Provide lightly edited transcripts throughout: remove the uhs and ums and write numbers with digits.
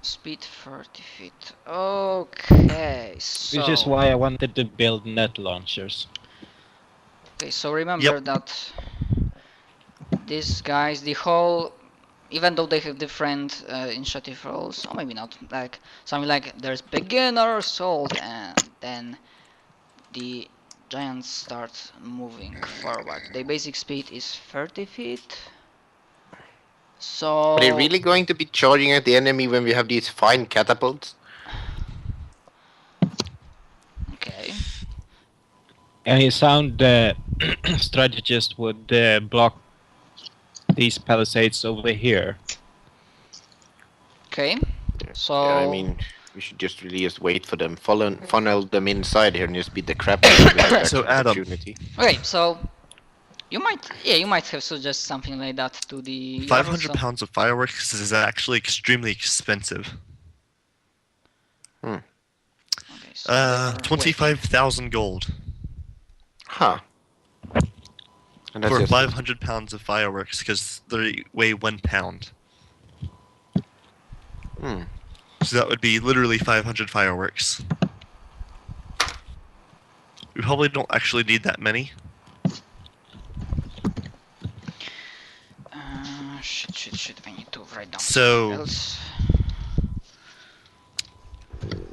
Speed 30 feet. Okay, so... Which is why I wanted to build net launchers. Okay, so remember that these guys, the whole... Even though they have different initiative roles, or maybe not, like something like there's beginner, assault, and then the giants start moving forward. Their basic speed is 30 feet. So... Are they really going to be charging at the enemy when we have these fine catapults? Okay. Any sound strategist would block these palisades over here. Okay. So... Yeah, I mean, we should just really just wait for them, funnel them inside here and just beat the crap out of them. So, Adam. Opportunity. Okay, so... You might have suggested something like that to the... 500 pounds of fireworks is actually extremely expensive. Hmm. Okay, so 25,000 gold Huh. And that's for just 500 pounds of fireworks because they weigh 1 pound. Hmm. So that would be literally 500 fireworks. We probably don't actually need that many. Shit, I need to write down So- something else.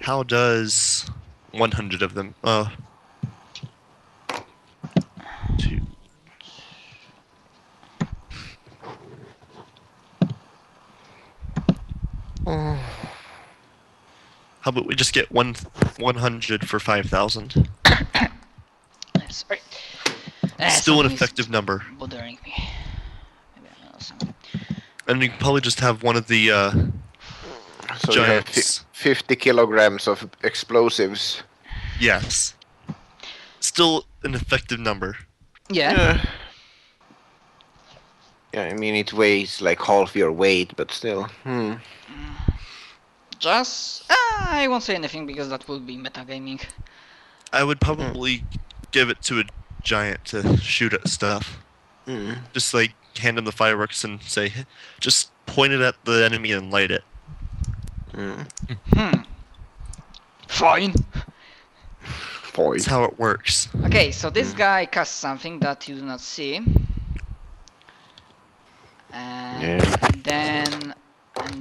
How does 100 of them? Two. How about we just get 100 for 5,000? Sorry. Still an Something is effective number. bothering me. Maybe I know something. And you can probably just have one of the so you have giants. 50 kilograms of explosives. Yes. Still an effective number. Yeah. Yeah, I mean it weighs like half your weight, but still. Hmm. Just... I won't say anything because that will be metagaming. I would probably give it to a giant to shoot at stuff. Hmm. Just like hand him the fireworks and say, just point it at the enemy and light it. Hmm. Fine. That's how it works. Okay, so this guy casts something that you do not see. And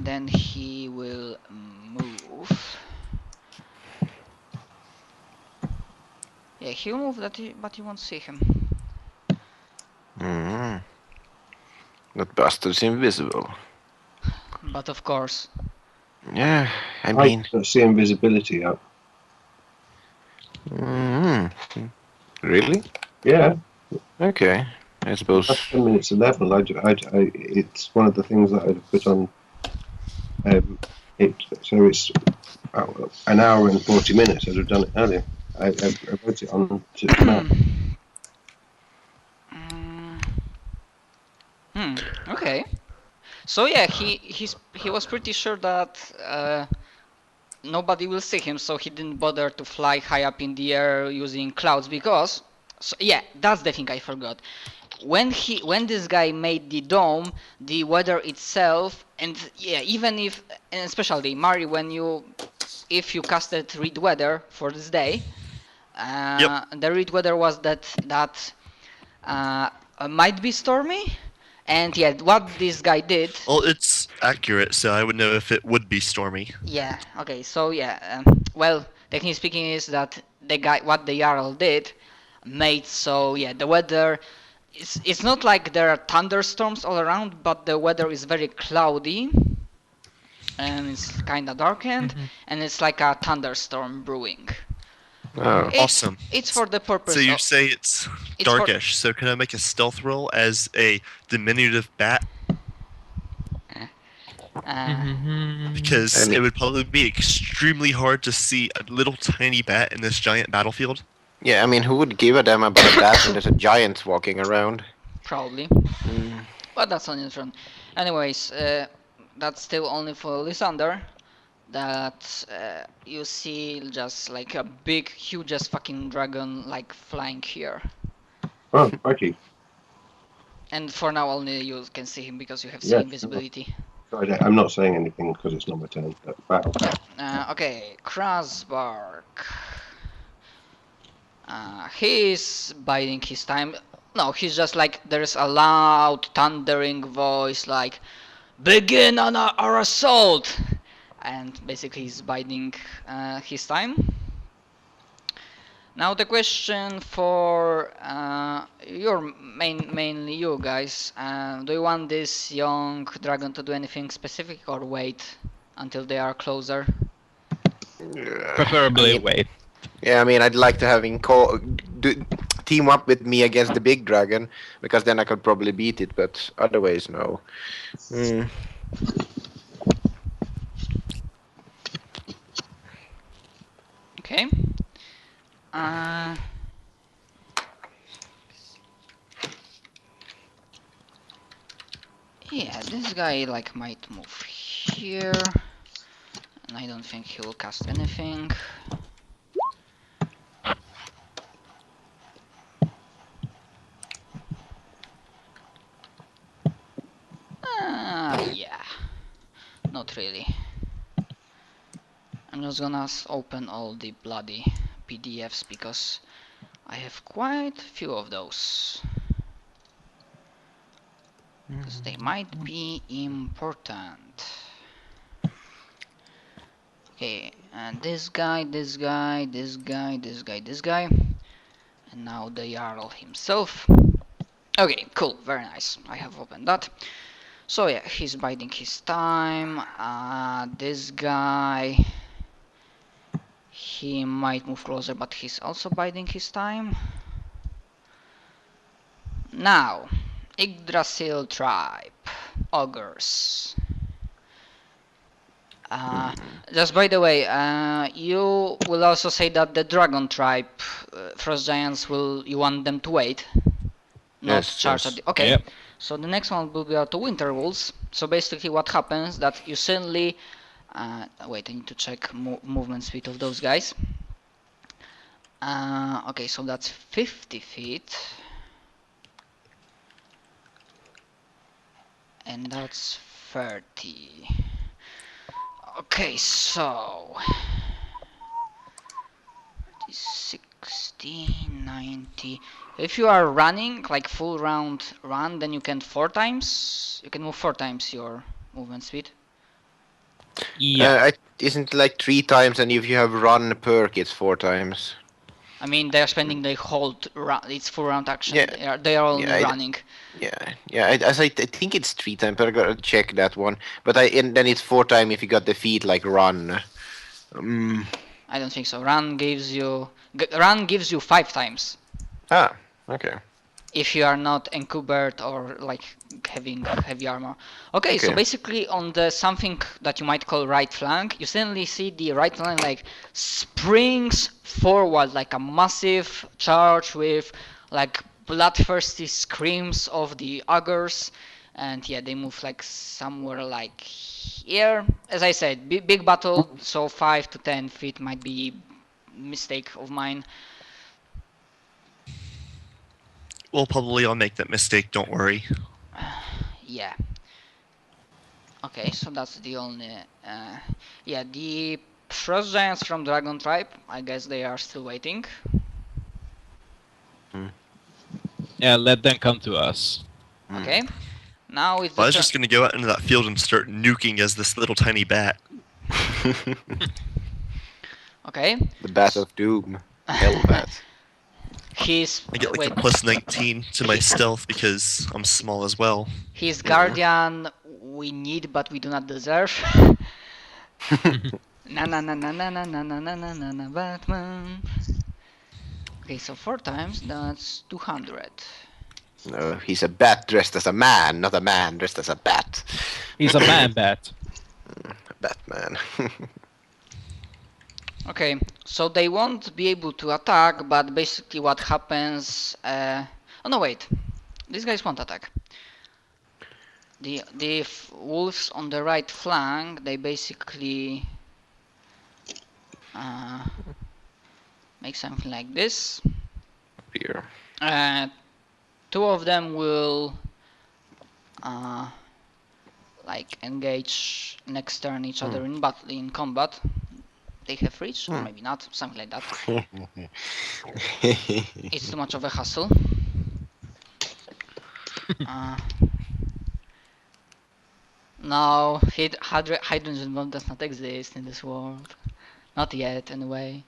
then he will move. Yeah, he'll move but you won't see him. Hmm. That bastard's invisible. But of course. Yeah, I mean. I see invisibility up. Really? Yeah, Okay. I suppose. that's 10 minutes 11. It's one of the things that I'd put on. So it's an hour and 40 minutes. I'd have done it earlier. I wrote it on to now. Okay. So yeah, he was pretty sure that nobody will see him, so he didn't bother to fly high up in the air using clouds because... So, yeah, that's the thing I forgot. When this guy made the dome, the weather itself, and yeah, even if, and especially Mari, if you casted read weather for this day, the read weather was that might be stormy, and yeah, what this guy did. Well, it's accurate, so I would know if it would be stormy. Yeah. Okay. So yeah. Well, technically speaking, is that what the Jarl did made so yeah the weather. It's not like there are thunderstorms all around, but the weather is very cloudy, and it's kind of darkened, and it's like a thunderstorm brewing. Oh. Awesome. It's for the purpose. So you say it's darkish, so can I make a stealth roll as a diminutive bat? Because it would probably be extremely hard to see a little tiny bat in this giant battlefield. Yeah, I mean, who would give a damn about that when there's a giant walking around? Probably. But that's on his run. Anyways, that's still only for Lysander. That you see just like a big, huge as fucking dragon like flying here. Oh, okay. And for now only you can see him because you have seen invisibility. Sorry, I'm not saying anything because it's not my turn. But battle. Okay, Krasbark. He's biding his time. No, he's just like, there's a loud thundering voice like, begin on our assault! And basically he's biding his time. Now the question for mainly you guys, do you want this young dragon to do anything specific or wait until they are closer? Preferably I mean, wait. Yeah, I mean, I'd like to have him team up with me against the big dragon, because then I could probably beat it, but otherwise, no. Okay. Yeah, this guy like might move here, and I don't think he will cast anything. Yeah, not really. I'm just gonna open all the bloody PDFs because I have quite a few of those. Because they might be important. Okay, and this guy, this guy, this guy, this guy, this guy. And now the Jarl himself. Okay, cool, very nice. I have opened that. So yeah, he's biding his time. This guy, he might move closer, but he's also biding his time. Now, Yggdrasil tribe, ogres. Just by the way, you will also say that the dragon tribe, frost giants, you want them to wait, not Yes, charge yes. at the, okay. Yep. So the next one will be the winter wolves. So basically what happens that you suddenly, wait, I need to check movement speed of those guys. Okay, so that's 50 feet. And that's 30. Okay, so 60, 90. If you are running like full round run, then you can 4 times. You can move 4 times your movement speed. Yeah. Isn't it like 3 times, and if you have run perk, it's 4 times? I mean, they are spending the whole it's full round action. Yeah. They are only Yeah, running. Yeah. I think it's 3 times, but I gotta check that one. But and then it's 4 times if you got the feat like run. I don't think so. Run gives you 5 times. Ah, okay. If you are not encumbered or like having heavy armor. Okay, so Okay. basically on the something that you might call right flank, you suddenly see the right flank like springs forward like a massive charge with like bloodthirsty screams of the ogres, and yeah, they move like somewhere like here. As I said, big battle, so 5 to 10 feet might be mistake of mine. We'll probably all make that mistake, don't worry. Yeah. Okay, so that's the only... yeah, the frost giants from Dragon Tribe, I guess they are still waiting. Yeah, let them come to us. Okay. Now it's Well, I the was just gonna go out into that field and start nuking as this little tiny bat. Okay. The Bat of Doom. Hell bat. He's... I get like wait. a plus 19 to my stealth because I'm small as well. His guardian we need but we do not deserve. Na na na na na na na na na na na na Batman. Okay, so 4 times, that's 200. No, he's a bat dressed as a man, not a man dressed as a bat. He's a man bat. Batman. Okay, so they won't be able to attack, but basically what happens... oh no, wait. These guys won't attack. The wolves on the right flank, they basically... make something like this. Here. 2 of them will like engage next turn each other in combat. They have reach, or maybe not, something like that. It's too much of a hassle. No, hydrogen bomb does not exist in this world. Not yet, anyway.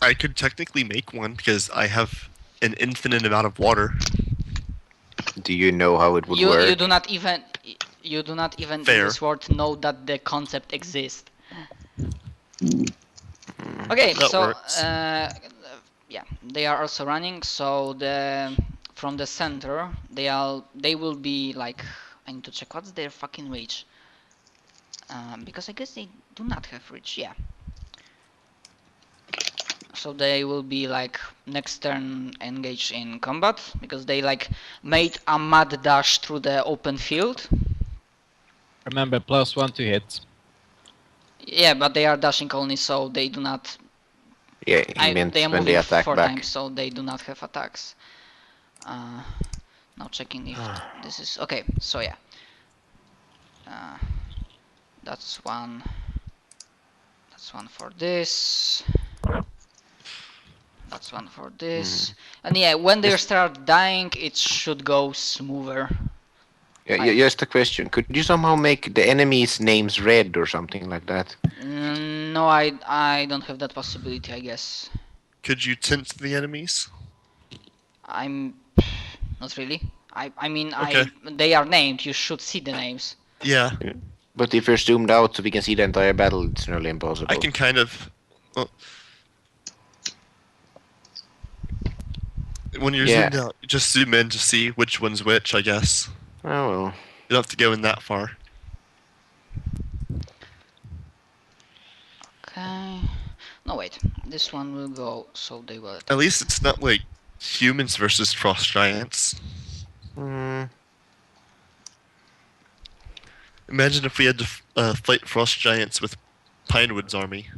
I could technically make one because I have an infinite amount of water. Do you know how it would work? You do not even in this world know that the concept exists. Okay, That so works. yeah, they are also running. So from the center, they will be like, I need to check what's their fucking reach. Because I guess they do not have reach. Yeah. So they will be like next turn engaged in combat because they like made a mad dash through the open field. Remember, +1 to hit. Yeah, but they are dashing only, so they do not. Yeah, he meant They are when moving they attack 4 back. times, so they do not have attacks. Now checking if this is okay. So yeah, that's one. That's one for this. That's one for this. And yeah, when they start dying, it should go smoother. Yeah, just a question. Could you somehow make the enemies' names red or something like that? No, I don't have that possibility, I guess. Could you tint the enemies? I'm not really. I mean, Okay. they are named. You should see the names. Yeah, But if you're zoomed out so we can see the entire battle, it's nearly impossible. I can kind of. Well, when you're Yeah. zoomed out, you just zoom in to see which one's which, I guess. Oh well. You don't have to go in that far. Okay. No, wait. This one will go, so they will. At least it's not like humans versus frost giants. Imagine if we had to fight frost giants with Pinewood's army.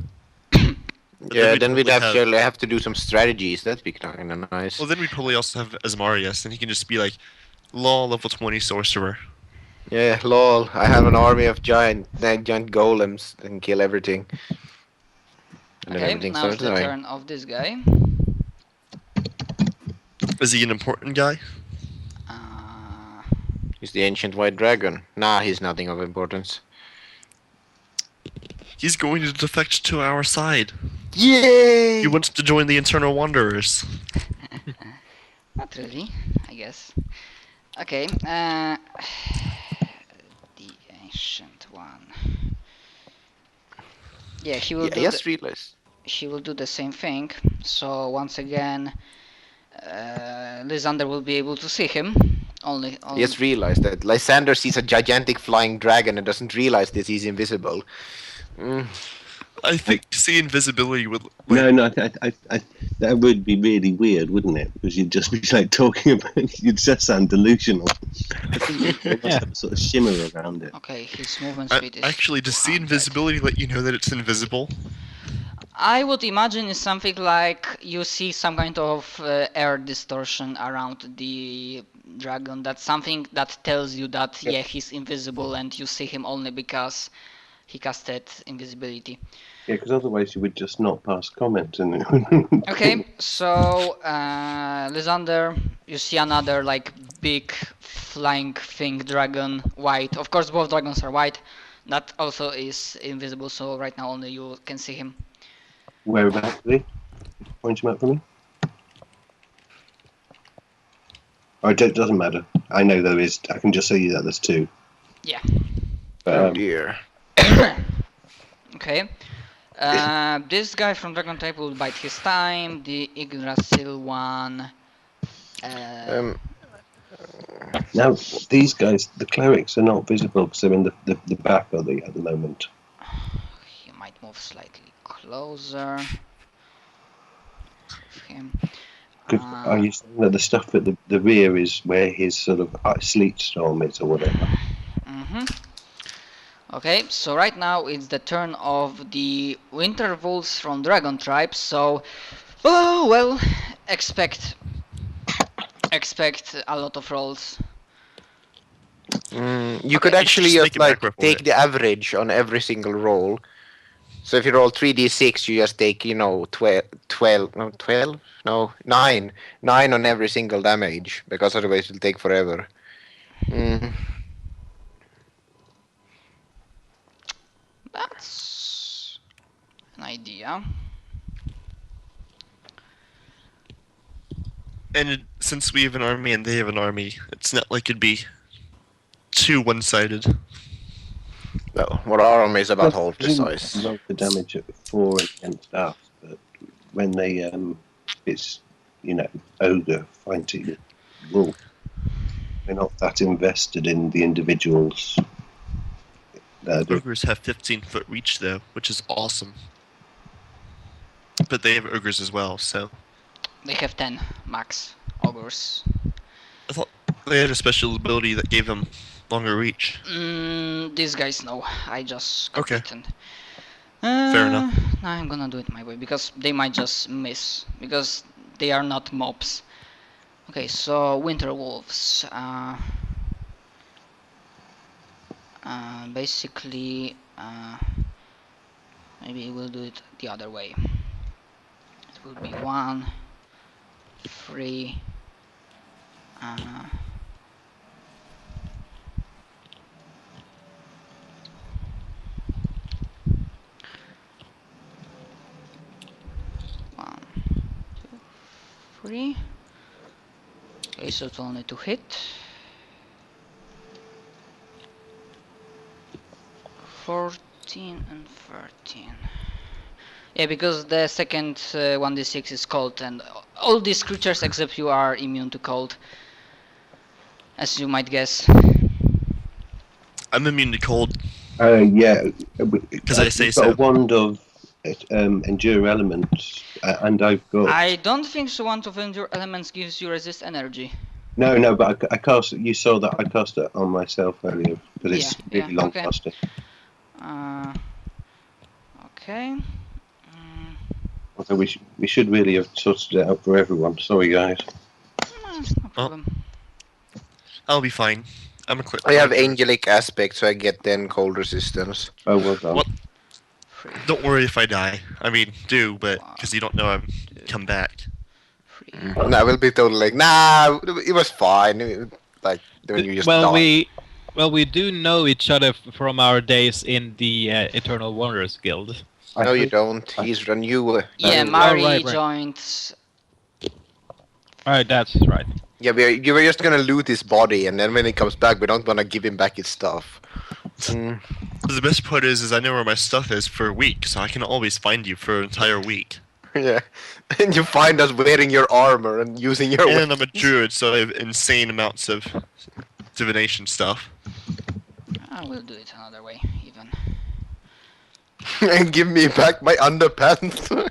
But Yeah, we'd then we'd probably have to do some strategies. That'd be kind of nice. Well, then we'd probably also have Asmarius, and he can just be like, law level 20 sorcerer. Yeah, lol. I have an army of giant golems and kill everything. And then Okay, everything now it's starts the dying. turn of this guy. Is he an important guy? He's the ancient white dragon. Nah, he's nothing of importance. He's going to defect to our side. Yay! He wants to join the Eternal Wanderers. Not really, I guess. Okay, the ancient one. Yeah, he will do. Just realized. He will do the same thing. So once again, Lysander will be able to see him. Only. Just realized that Lysander sees a gigantic flying dragon and doesn't realize this. He's invisible. I think see invisibility would. No, I, that would be really weird, wouldn't it? Because you'd just be like talking about, you'd just sound delusional. I think there must have a sort of shimmer around it. Okay, his movement speed is. Actually, does see 100. invisibility let you know that it's invisible? I would imagine it's something like you see some kind of air distortion around the dragon. That's something that tells you that yeah, he's invisible and you see him only because he casted invisibility. Yeah, because otherwise you would just not pass comment. And Okay, so Lysander, you see another like big flying thing dragon, white. Of course, both dragons are white. That also is invisible, so right now only you can see him. Whereabouts are they? Point him out for me. Oh, it doesn't matter. I know there is. I can just see that there's two. Yeah. Oh dear. Okay. This guy from Dragon type will bide his time. The Yggdrasil one. Now, these guys, the clerics, are not visible because they're in the back, are they, at the moment? He might move slightly closer. With him. Are you saying that the stuff at the rear is where his sort of sleet storm is or whatever? Okay, so right now it's the turn of the Winter Wolves from Dragon Tribe, so oh well, expect a lot of rolls. You could Okay, actually just make just a like macro for take it. the average on every single roll. So if you roll 3d6, you just take 12, no 12, no 9 on every single damage, because otherwise it'll take forever. That's an idea. And since we have an army and they have an army, it's not like it'd be too one-sided. No, what our army is about half the Presumably size. roll the damage at 4 against us, but when they it's ogre fighting wolf, we're not that invested in the individuals. Ogres have 15-foot reach though, which is awesome. But they have ogres as well, so They have 10 max ogres. I thought they had a special ability that gave them longer reach. These guys know. I just Okay. copied. Fair enough. No, I'm gonna do it my way because they might just miss because they are not mobs. Okay, so winter wolves. Basically, maybe we'll do it the other way. It will be 1, 3. One, 2, 3. Okay, so it's only to hit. 14 and 13. Yeah, because the second 1d6 is cold, and all these creatures except you are immune to cold, as you might guess. I'm immune to cold. Yeah, 'Cause I say I've got so. a wand of endure elements, and I've got I don't think so. One of endure elements gives you resist energy. no, but I cast. You saw that I cast it on myself earlier because it's Yeah, really long okay. casting. Okay. Although we should really have sorted it out for everyone. Sorry, guys. No problem. I'll be fine. I'm a quick. I have angelic aspect, so I get then cold resistance. Oh, well done. What? 3, Don't worry if I die. I mean, do, but because you don't know I'm come back. 3. And I will be totally like, nah, it was fine. Like when you just die. we do know each other from our days in the Eternal Wanderers Guild. No, you think- don't. He's run you. Yeah, you- Mari right. joined. Alright, that's right. Yeah, you were just gonna loot his body, and then when he comes back, we don't wanna give him back his stuff. The best part is I know where my stuff is for a week, so I can always find you for an entire week. Yeah, and you find us wearing your armor and using your And I'm a weapons. druid, so I have insane amounts of divination stuff. I will do it another way, even. And give me back my underpants.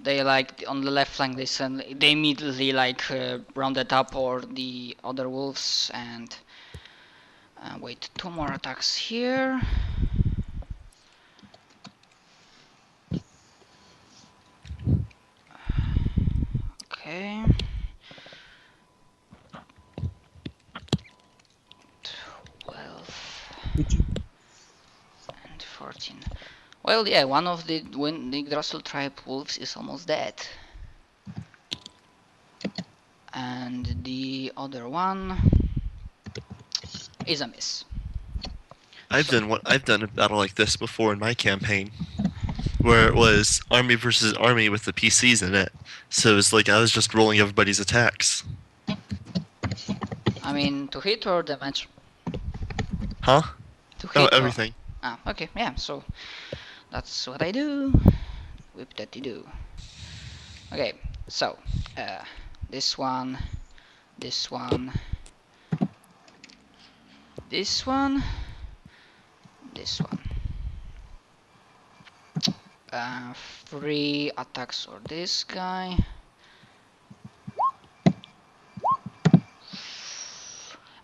They like on the left flank. They immediately like rounded up or the other wolves and wait, 2 more attacks here. Okay. 12 and 14. Well, yeah, one of the Yggdrasil tribe wolves is almost dead. And the other one is a miss. I've done a battle like this before in my campaign, where it was army versus army with the PCs in it. So it was like I was just rolling everybody's attacks. I mean, to hit or damage? Huh? To hit Oh, or- everything. Ah, okay, yeah, so that's what I do. Whip that you do. Okay, so this one, this one, this one, this one. 3 attacks for this guy.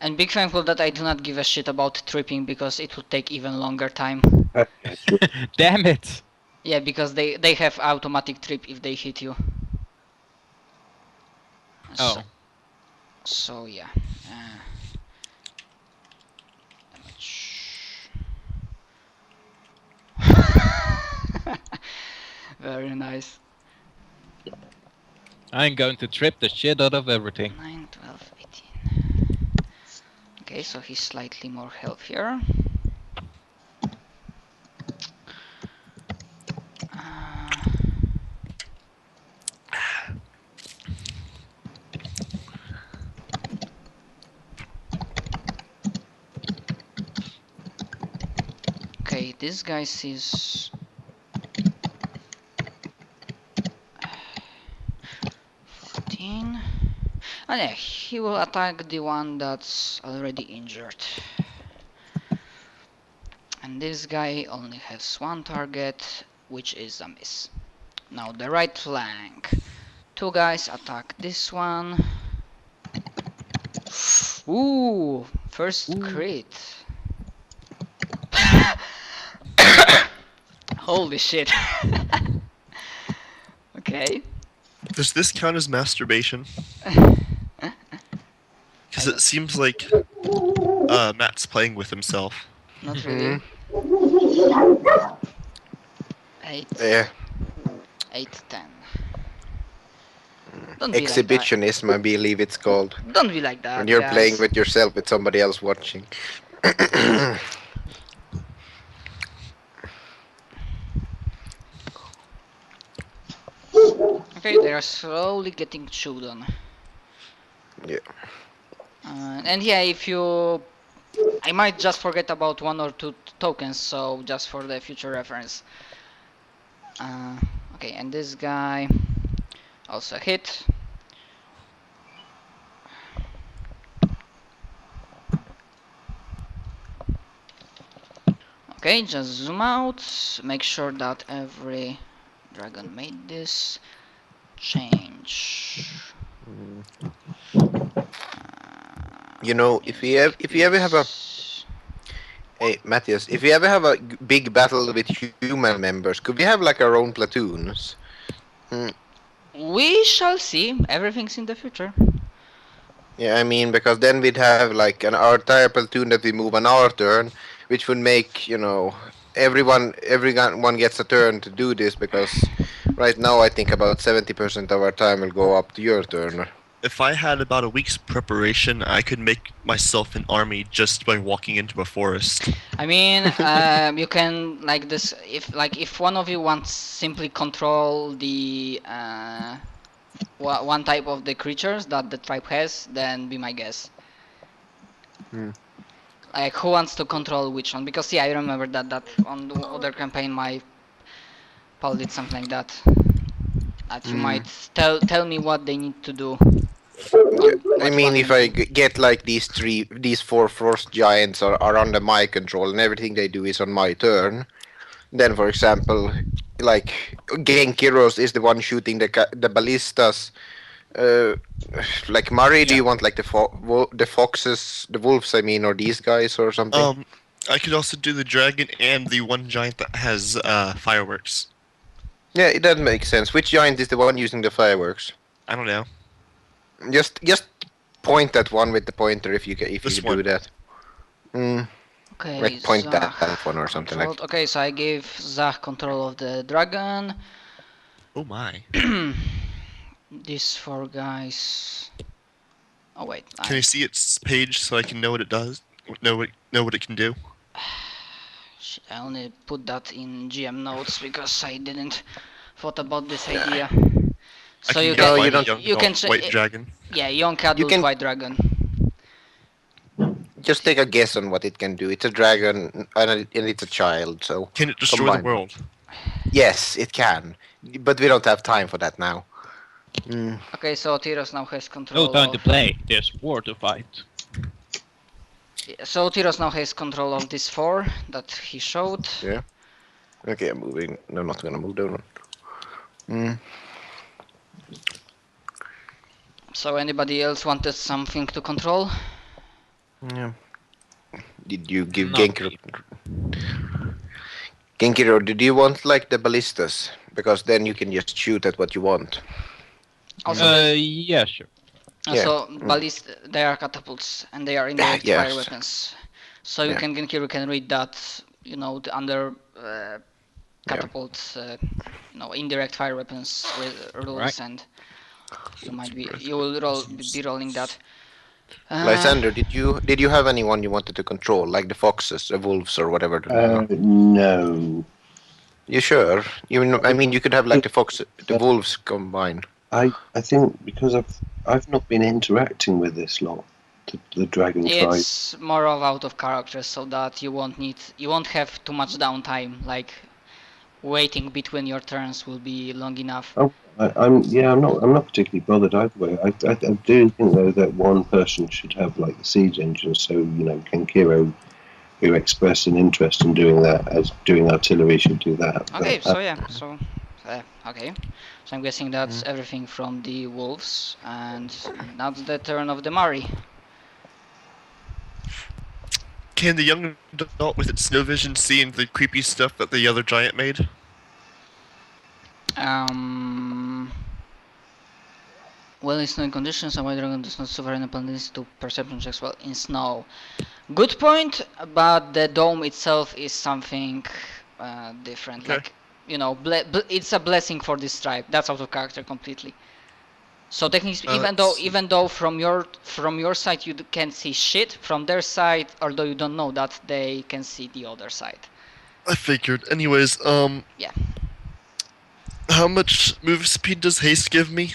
And big thankful that I do not give a shit about tripping because it would take even longer time. Okay, so Damn it! Yeah, because they have automatic trip if they hit you. Oh. So yeah. Very nice. I'm going to trip the shit out of everything. 9, 12, 18. Okay, so he's slightly more healthier. Okay, this guy sees 14. And yeah, he will attack the one that's already injured. And this guy only has one target, which is a miss. Now the right flank. Two guys attack this one. Ooh, first crit. Holy shit. Okay. Does this count as masturbation? Because it seems like Matt's playing with himself. Not really. 8, Yeah. 8, 10. Don't be like Exhibitionism, I believe it's called. that. Don't be like that. When you're guys. playing with yourself with somebody else watching. Okay, they are slowly getting chewed on. Yeah. And yeah, if you... I might just forget about 1 or 2 tokens, so just for the future reference. Okay, and this guy also hit. Okay, just zoom out, make sure that every dragon made this change. You know, if you ever have a Hey, Matthias, if we ever have a big battle with human members, could we have like our own platoons? We shall see. Everything's in the future. Yeah, I mean, because then we'd have like our entire platoon that we move on our turn, which would make, you know, everyone gets a turn to do this, because right now I think about 70% of our time will go up to your turn. If I had about a week's preparation, I could make myself an army just by walking into a forest. I mean, you can like this if one of you wants simply control the one type of the creatures that the tribe has, then be my guess. Like who wants to control which one? Because yeah, I remember that on the other campaign my Paul did something like that. That you might tell me what they need to do. I mean, if I get like these 4 frost giants are under my control and everything they do is on my turn, then for example, like Genkiros is the one shooting the ballistas. Like Murray, do you want like the foxes, the wolves? I mean, or these guys or something? I could also do the dragon and the one giant that has fireworks. Yeah, it does make sense. Which giant is the one using the fireworks? I don't know. Just point at one with the pointer if you This do one. that. Okay, Like point Zach that one or something like. controlled. Okay, so I gave Zach control of the dragon. Oh my. These 4 guys. Oh wait. Can you see its page so I can know what it does? Know what it can do? Shit, I only put that in GM notes because I didn't thought about this idea. So you go, can you don't- young you can adult white dragon. yeah, young adult can- white dragon. Just take a guess on what it can do. It's a dragon and it's a child, so Can it destroy Combine. the world? yes, it can. But we don't have time for that now. Okay, so Tyros now has control. No time to of, play. There's war to fight. So Tyros now has control of these 4 that he showed. Yeah. Okay, I'm moving. No, I'm not gonna move down. So anybody else wanted something to control? Yeah. Did you give Not Genkiro? Genkiro, did you want like the ballistas? Because then you can just shoot at what you want. Also, Yeah, sure. yeah. so they are catapults and they are indirect Yes. fire weapons. So you Yeah. can Genkiru can read that, you know, under catapult, indirect fire weapons with rules, Right. and you will be rolling that. Lysander, did you have anyone you wanted to control, like the foxes, the wolves, or whatever? No. You sure? I mean, you could have like the wolves combine. I think because I've not been interacting with this lot, the dragon tribe. It's more of out of character, so that you won't have too much downtime. Like waiting between your turns will be long enough. Oh, I'm not particularly bothered either way. I do think though that one person should have like the siege engine, so Kenkiro, who expressed an interest in doing that as doing artillery, should do that. Okay, But, so okay. So I'm guessing that's everything from the wolves, and now it's the turn of the Mari. Can the young adult with its snow vision see into the creepy stuff that the other giant made? Well, in snowy conditions, a white dragon does not suffer any penalties to perception checks while in snow. Good point, but the dome itself is something different. Okay. Like, it's a blessing for this tribe. That's out of character completely. So technically, That's- even though from your side you can't see shit, from their side, although you don't know that, they can see the other side. I figured. Anyways, Yeah. how much move speed does haste give me?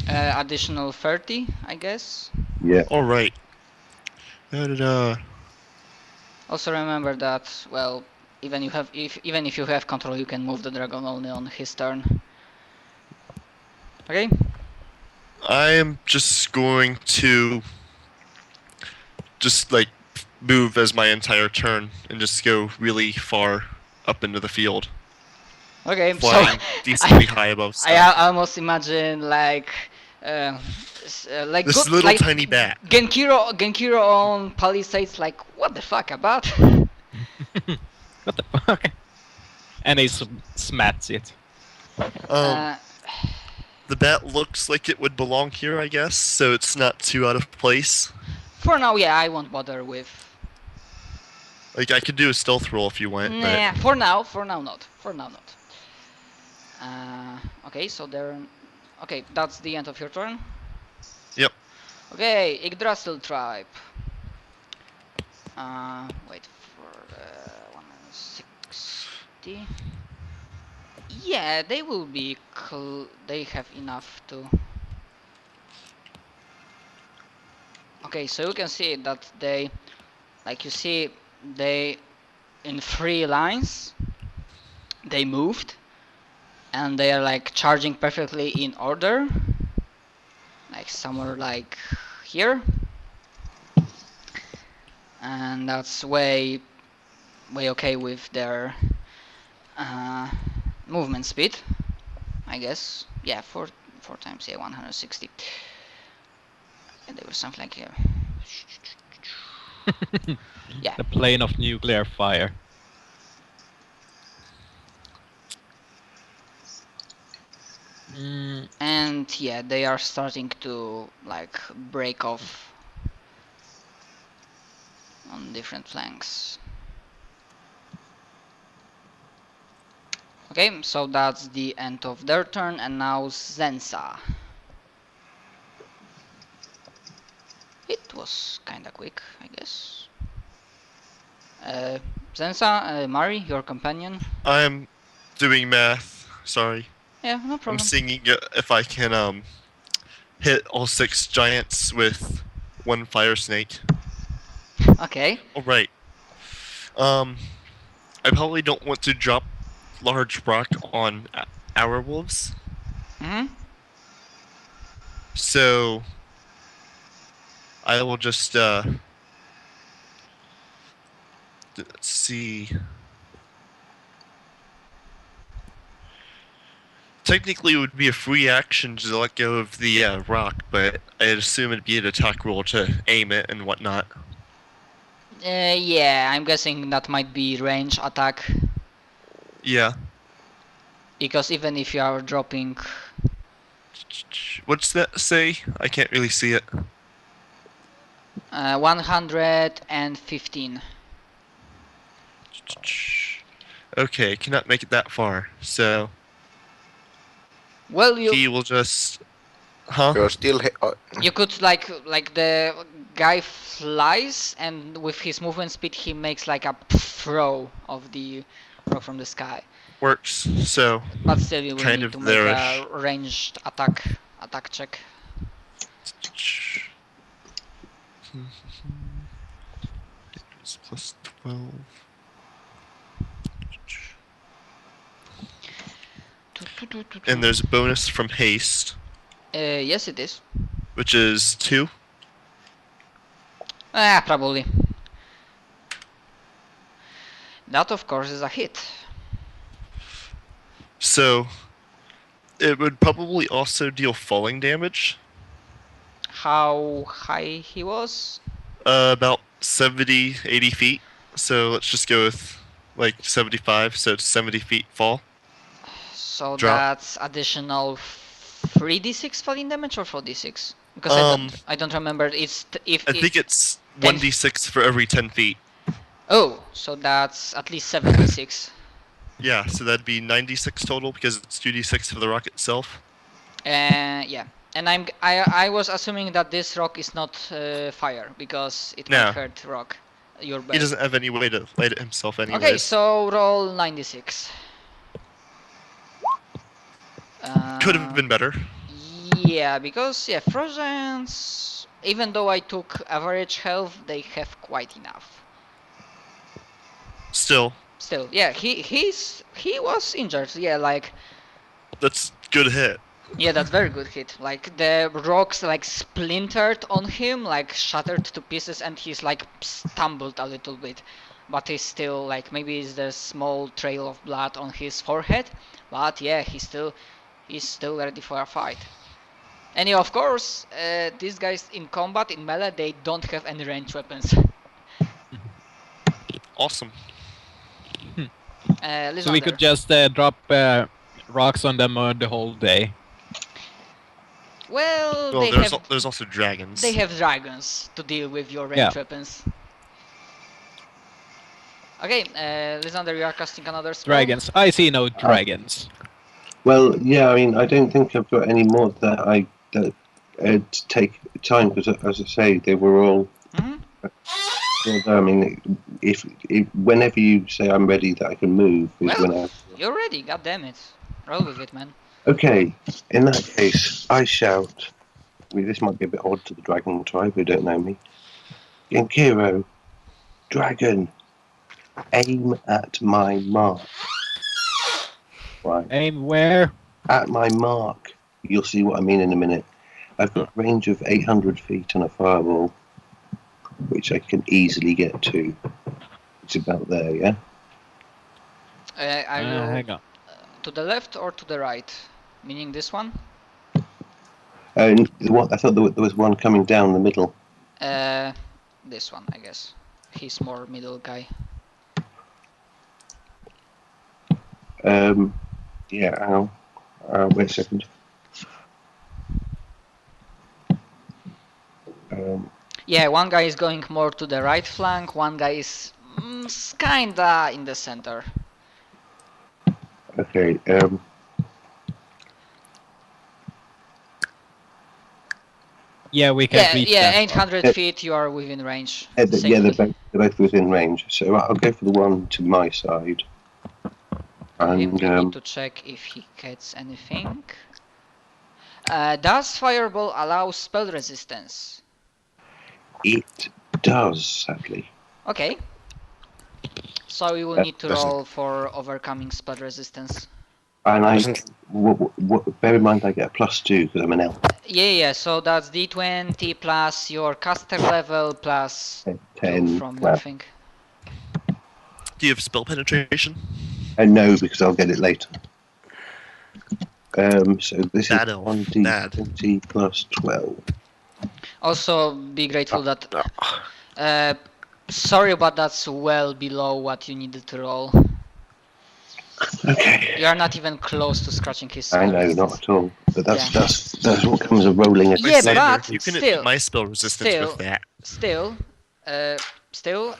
Additional 30, I guess. yeah. Alright. Da-da-da. Also remember that, well, even if you have control, you can move the dragon only on his turn. Okay. I am just going to like move as my entire turn and just go really far up into the field, Okay. flying So decently high above stuff. I almost imagine like like This good, little like tiny bat. Genkiro on Palisades. Like, what the fuck about? What the fuck? And he smats it. The bat looks like it would belong here, I guess, so it's not too out of place. For now, yeah, I won't bother with. Like, I could do a stealth roll if you want, Nah, for now not. For now not. Okay, so there. Okay, that's the end of your turn. Yep. Okay, Yggdrasil tribe. Wait for 160. Yeah, they will be. They have enough to. Okay, so you can see that they, like you see, they in 3 lines. They moved, and they are like charging perfectly in order. Like somewhere like here, and that's way okay with their movement speed, I guess. Yeah, 4 times, yeah, 160. And there was something like here. Yeah. The plane of nuclear fire. And yeah, they are starting to like break off on different flanks. Okay, so that's the end of their turn, and now Zensa. It was kinda quick, I guess. Zensa, Mari, your companion. I'm doing math. Sorry. Yeah, no I'm problem. seeing if I can hit all 6 giants with 1 fire snake. Okay. Alright. I probably don't want to drop large rock on our wolves. Mm-hmm. So I will just let's see. Technically, it would be a free action to let go of the rock, but I'd assume it'd be an attack roll to aim it and whatnot. Yeah, I'm guessing that might be range attack, Yeah. because even if you are dropping, What's that say? I can't really see it. 115. Okay, cannot make it that far. So Well, he will just. Huh? You're still. you could like the guy flies, and with his movement speed, he makes like a throw of the rock from the sky. Works. So But still, you will Kind need of to make there-ish. a ranged attack check. It's plus 12. And there's a bonus from haste, Yes, it is. which is 2. Probably. That, of course, is a hit. So it would probably also deal falling damage. How high he was? About 70, 80 feet. So let's just go with like 75, so it's 70 feet fall. So Drop. that's additional 3d6 falling damage or 4d6? Because I don't remember. It's I think it's 10 1d6 for every 10 feet. Oh, so that's at least 76. Yeah, so that'd be 96 total because it's 2d6 for the rock itself. Yeah, and I was assuming that this rock is not fire because it No. might hurt rock. Your He base. doesn't have any way to light it himself anyways. Okay, so roll 96. Could have been better. Yeah, because Frozens, even though I took average health, they have quite enough. Still, Still, yeah, he was injured. Yeah, like that's good hit. yeah, that's very good hit. Like the rocks like splintered on him, like shattered to pieces, and he's like stumbled a little bit, but he's still like maybe it's the small trail of blood on his forehead, but yeah, he's still ready for a fight. And yeah, of course, these guys in combat in melee they don't have any ranged weapons. Awesome. So we could just drop rocks on them the whole day. Well, Well, there's also dragons. they have dragons to deal with your ranged weapons. Okay, Lysander, you are casting another spell. Dragons. I see no dragons. Well, yeah, I mean, I don't think I've got any more that take time because, as I say, they were all. Mhm. Well, I mean, if whenever you say I'm ready that I can move is Well, when I. You're ready, god damn it. Roll with it, man. Okay, in that case, I shout. I mean, this might be a bit odd to the dragon tribe who don't know me. Genkiro, dragon, aim at my mark. Right. Aim where? At my mark. You'll see what I mean in a minute. I've got a range of 800 feet on a fireball, which I can easily get to. It's about there, yeah? Are you Hang on. to the left or to the right? Meaning this one? And what I thought there was one coming down the middle. This one, I guess. He's more middle guy. Yeah, ow. Wait a second. Yeah, one guy is going more to the right flank, one guy is kinda in the center. Okay, Yeah, we can reach yeah, them. 800 feet, you are within range. yeah, Safely. they're both within range. So I'll go for the one to my side. You And need to check if he gets anything. Does Fireball allow spell resistance? it does, sadly. Okay. So you will That need to doesn't- roll for overcoming spell resistance. And I Doesn't- bear in mind I get a +2 because I'm an elf. Yeah, so that's d20 plus your caster level plus 10. 2 from your Well, thing. Do you have spell penetration? no, because I'll get it later. So this Bad is elf. 1d20 plus 12. Also, be grateful that. Sorry, but that's well below what you needed to roll. Okay. You are not even close to scratching his I spell know, resistance. not at all. But that's Yeah. that's what comes of rolling a Yeah, Saber, but you can still- hit my spell resistance still- with that. Still, still,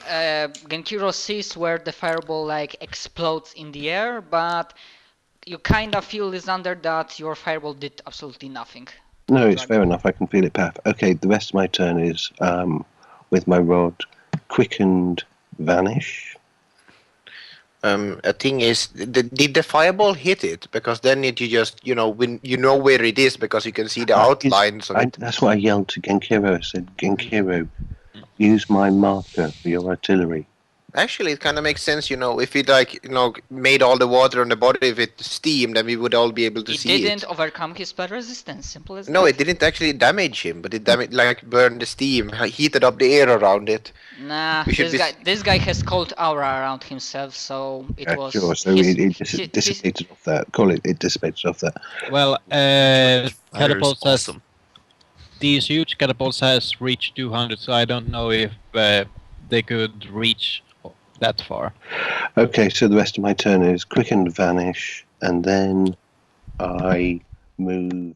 Genkiro sees where the fireball like explodes in the air, but you kind of feel, Lysander, that your fireball did absolutely nothing. No, it's fair enough. I can feel it, Path. Okay, the rest of my turn is with my rod, quickened vanish. A thing is, did the fireball hit it? Because then you just, when you know where it is because you can see the outlines of it. That's what I yelled to Genkiro. I said, Genkiro, use my marker for your artillery. Actually, it kind of makes sense, if it made all the water on the body of it steam, then we would all be able to see it. It didn't overcome his spell resistance, simple as No, that. it didn't actually damage him, but it burned the steam, heated up the air around it. Nah, We should this guy has cold aura around himself, so it was. Sure, so it dissipated off that. Call it, it dissipated off that. Well, Fire catapults is has awesome. these huge catapults has reached 200, so I don't know if they could reach that far. Okay, so the rest of my turn is quickened vanish, and then I move